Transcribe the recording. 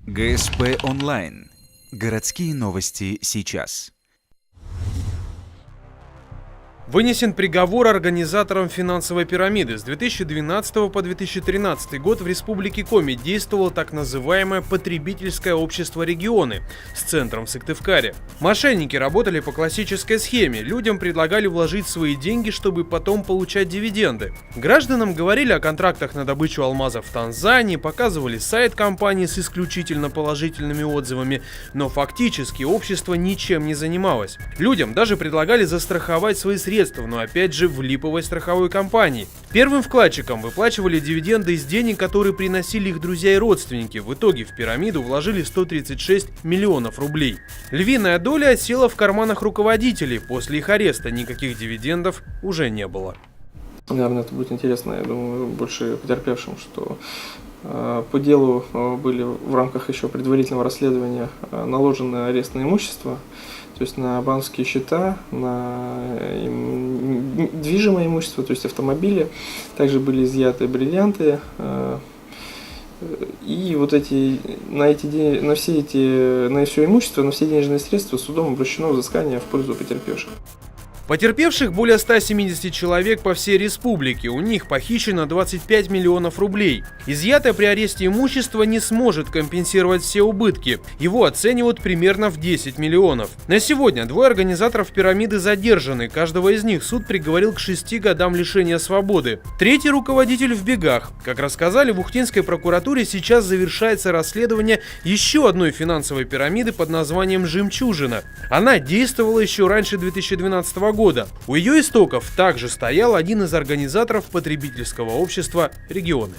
ГСП онлайн. Городские новости сейчас. Вынесен приговор организаторам финансовой пирамиды. С 2012 по 2013 год в Республике Коми действовало так называемое потребительское общество «Регионы» с центром в Сыктывкаре. Мошенники работали по классической схеме. Людям предлагали вложить свои деньги, чтобы потом получать дивиденды. Гражданам говорили о контрактах на добычу алмазов в Танзании, показывали сайт компании с исключительно положительными отзывами, но фактически общество ничем не занималось. Людям даже предлагали застраховать свои средства, но опять же в липовой страховой компании. Первым вкладчикам выплачивали дивиденды из денег, которые приносили их друзья и родственники. В итоге в пирамиду вложили 136 миллионов рублей. Львиная доля осела в карманах руководителей. После их ареста никаких дивидендов уже не было. Наверное, это будет интересно, я думаю, больше потерпевшим, что по делу были в рамках еще предварительного расследования наложены арест на имущество, то есть на банковские счета, на движимое имущество, то есть автомобили. Также были изъяты бриллианты. И вот на все имущество, на все денежные средства судом обращено взыскание в пользу потерпевших. Потерпевших более 170 человек по всей республике, у них похищено 25 миллионов рублей. Изъятое при аресте имущество не сможет компенсировать все убытки, его оценивают примерно в 10 миллионов. На сегодня двое организаторов пирамиды задержаны, каждого из них суд приговорил к 6 годам лишения свободы. Третий руководитель в бегах. Как рассказали в Ухтинской прокуратуре, сейчас завершается расследование еще одной финансовой пирамиды под названием «Жемчужина». Она действовала еще раньше 2012 года. У ее истоков также стоял один из организаторов потребительского общества «Регионы».